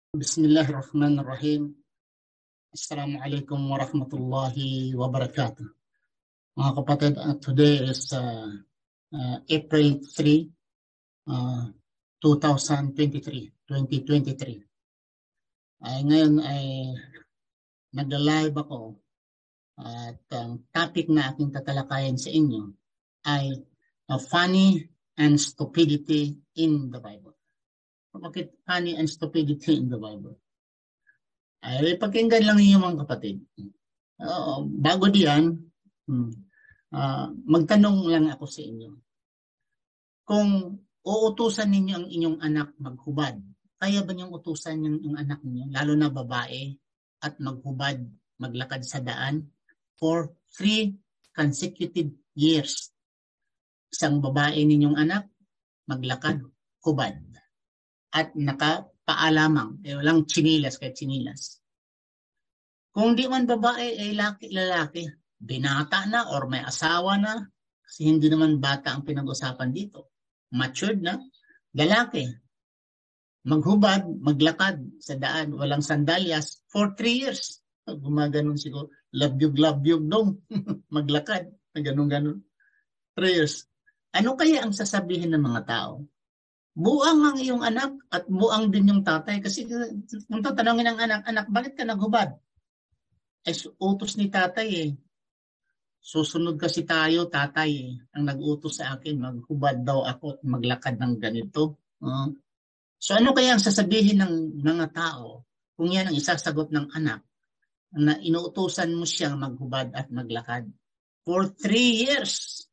Bismillahirrahmanirrahim. Assalamualaikum warahmatullahi wabarakatuh. Mga kapatid, today is April 3, 2023. Ngayon ay nag-live ako at ang topic na aking tatalakayin sa inyo ay funny and stupidity in the Bible. Bakit funny and stupidity in the Bible? Ay, pakinggan lang ninyo mga kapatid. Bago diyan, magtanong lang ako sa inyo. Kung uutusan ninyo ang inyong anak maghubad, kaya ba niyong utusan yung anak niyo, lalo na babae, at maghubad, maglakad sa daan for 3 consecutive years? Isang babae ninyong anak, maglakad, hubad. At nakapaalamang, walang chinilas kahit chinilas. Kung di man babae, ay lalaki, binata na or may asawa na, kasi hindi naman bata ang pinag-usapan dito. Matured na, lalaki, maghubad, maglakad sa daan, walang sandalyas for 3 years. Gumaganon siguro, labyog dong, maglakad, ganun-ganon. 3 years. Ano kaya ang sasabihin ng mga tao? Buang ang iyong anak at buang din yung tatay. Kasi kung tatanungin ng anak, bakit ka naghubad? Ay utos ni tatay eh. Susunod kasi tayo, tatay ang nag-utos sa akin, maghubad daw ako at maglakad ng ganito. So ano kaya ang sasabihin ng mga tao kung yan ang isasagot ng anak na inuutosan mo siyang maghubad at maglakad for 3 years?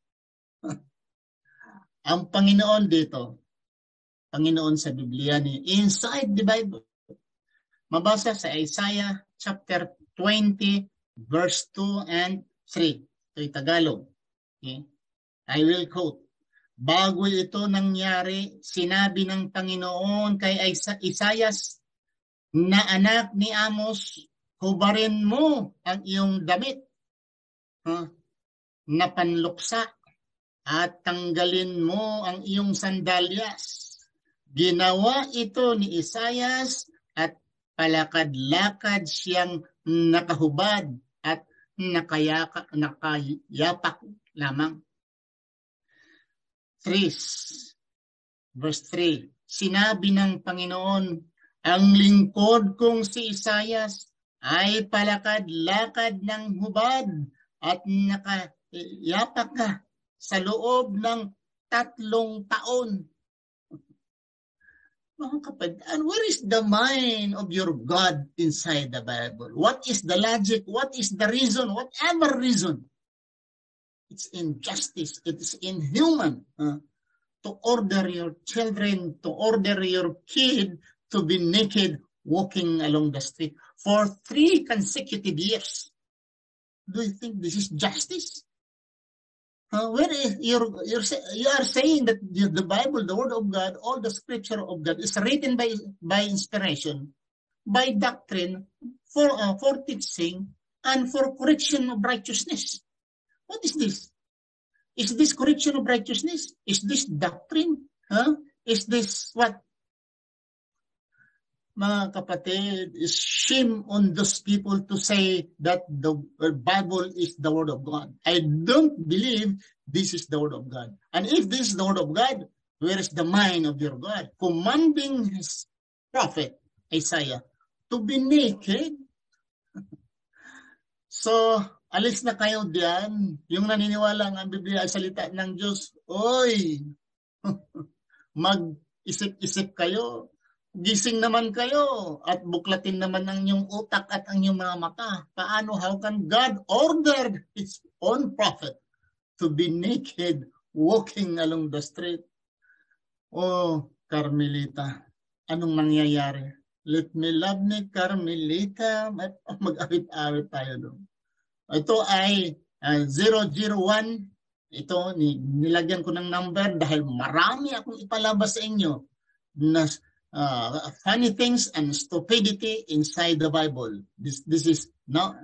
Ang Panginoon dito, Panginoon sa Biblia ni inside the Bible. Mabasa sa Isaiah chapter 20 verse 2 and 3. Ito'y Tagalog. Okay? I will quote. Bago ito nangyari, sinabi ng Panginoon kay Isaiah na anak ni Amos, hubarin mo ang iyong damit na panluksa at tanggalin mo ang iyong sandalyas. Ginawa ito ni Isaias at palakad-lakad siyang nakahubad at nakayapak lamang. Verse 3. Sinabi ng Panginoon, ang lingkod kong si Isaias ay palakad-lakad ng hubad at nakayapak ka sa loob ng 3 taon. Mga kapatid, and where is the mind of your God inside the Bible? What is the logic? What is the reason? Whatever reason. It's injustice. It is inhuman to order your children, to order your kid to be naked walking along the street for 3 consecutive years. Do you think this is justice? Where is you are saying that the Bible, the Word of God, all the Scripture of God is written by inspiration, by doctrine, for teaching, and for correction of righteousness. What is this? Is this correction of righteousness? Is this doctrine? Is this what? Mga kapatid, is shame on those people to say that the Bible is the Word of God. I don't believe this is the Word of God. And if this is the Word of God, where is the mind of your God? Commanding his prophet, Isaiah, to be naked. So, alis na kayo diyan. Yung naniniwala ang Biblia ay salita ng Diyos, oy, mag-isip-isip kayo. Gising naman kayo at buklatin naman ang inyong utak at ang inyong mga mata. Paano? How can God order his own prophet to be naked walking along the street? Oh, Carmelita, anong nangyayari? Let me love me, Carmelita. Mag-awit-awit tayo doon. Ito ay 001. Ito, nilagyan ko ng number dahil marami akong ipalabas sa inyo na funny things and stupidity inside the Bible. This is 001.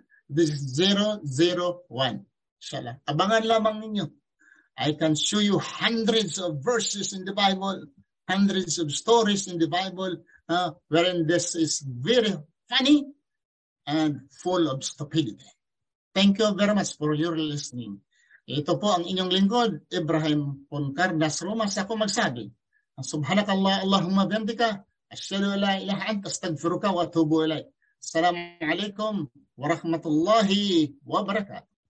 Inshallah. Abangan lamang ninyo. I can show you hundreds of verses in the Bible, hundreds of stories in the Bible wherein this is very funny and full of stupidity. Thank you very much for your listening. Ito po ang inyong lingkod, Ibrahim Poncardas Romas. Ako magsabi, Subhanakallah, Allahumma bihamdika, asyhadu an la ilaha anta, astaghfiruka wa atubu ilaik. Assalamu alaikum wa rahmatullahi wa barakatuh.